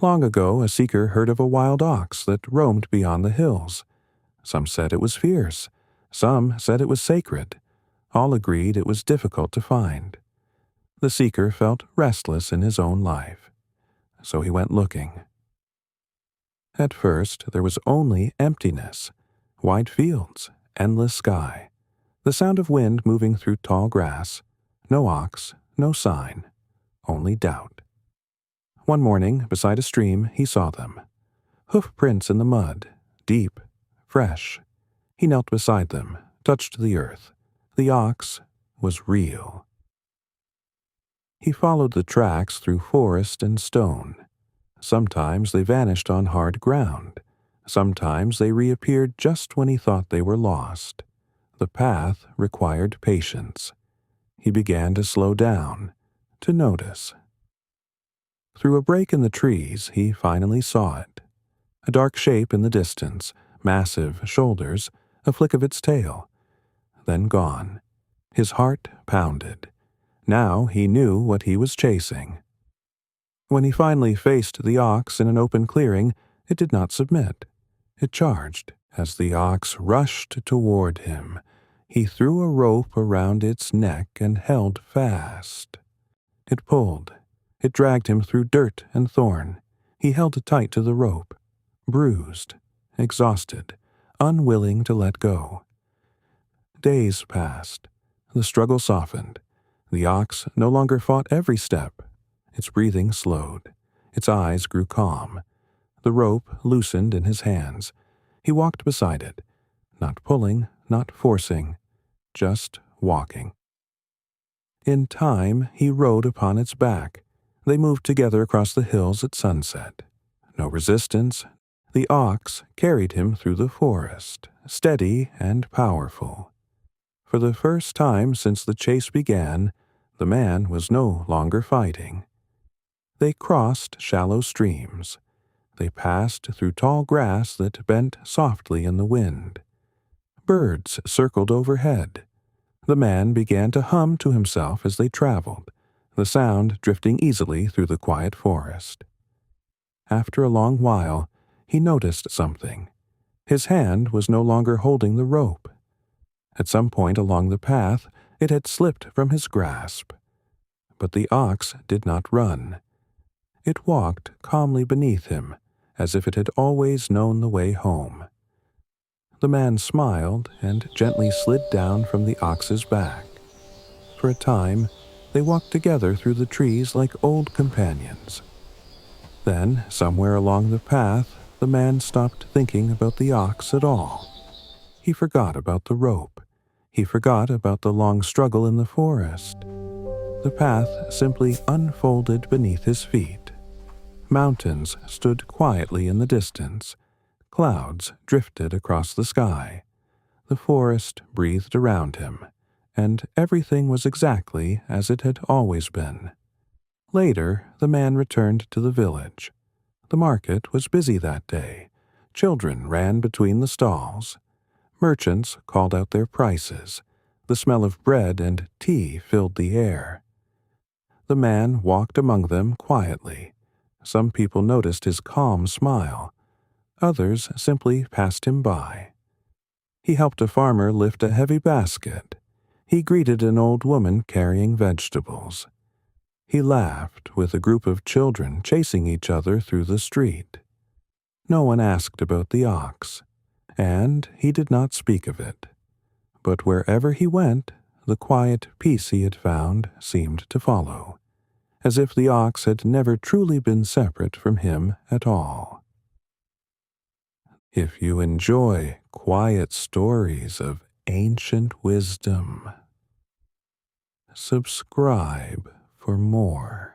Long ago, a seeker heard of a wild ox that roamed beyond the hills. Some said it was fierce. Some said it was sacred. All agreed it was difficult to find. The seeker felt restless in his own life, so he went looking. At first, there was only emptiness, wide fields, endless sky, the sound of wind moving through tall grass, no ox, no sign, only doubt. One morning, beside a stream, he saw them. Hoof prints in the mud, deep, fresh. He knelt beside them, touched the earth. The ox was real. He followed the tracks through forest and stone. Sometimes they vanished on hard ground. Sometimes they reappeared just when he thought they were lost. The path required patience. He began to slow down, to notice. Through a break in the trees, he finally saw it. A dark shape in the distance, massive shoulders, a flick of its tail. Then gone. His heart pounded. Now he knew what he was chasing. When he finally faced the ox in an open clearing, it did not submit. It charged. As the ox rushed toward him, he threw a rope around its neck and held fast. It pulled. It dragged him through dirt and thorn. He held tight to the rope, bruised, exhausted, unwilling to let go. Days passed. The struggle softened. The ox no longer fought every step. Its breathing slowed. Its eyes grew calm. The rope loosened in his hands. He walked beside it, not pulling, not forcing, just walking. In time, he rode upon its back. They moved together across the hills at sunset. No resistance. The ox carried him through the forest, steady and powerful. For the first time since the chase began, the man was no longer fighting. They crossed shallow streams. They passed through tall grass that bent softly in the wind. Birds circled overhead. The man began to hum to himself as they traveled, the sound drifting easily through the quiet forest. After a long while, he noticed something. His hand was no longer holding the rope. At some point along the path, it had slipped from his grasp. But the ox did not run. It walked calmly beneath him, as if it had always known the way home. The man smiled and gently slid down from the ox's back. For a time, they walked together through the trees like old companions. Then, somewhere along the path, the man stopped thinking about the ox at all. He forgot about the rope. He forgot about the long struggle in the forest. The path simply unfolded beneath his feet. Mountains stood quietly in the distance. Clouds drifted across the sky. The forest breathed around him, and everything was exactly as it had always been. Later, the man returned to the village. The market was busy that day. Children ran between the stalls. Merchants called out their prices. The smell of bread and tea filled the air. The man walked among them quietly. Some people noticed his calm smile. Others simply passed him by. He helped a farmer lift a heavy basket. He greeted an old woman carrying vegetables. He laughed with a group of children chasing each other through the street. No one asked about the ox, and he did not speak of it. But wherever he went, the quiet peace he had found seemed to follow, as if the ox had never truly been separate from him at all. If you enjoy quiet stories of ancient wisdom, subscribe for more.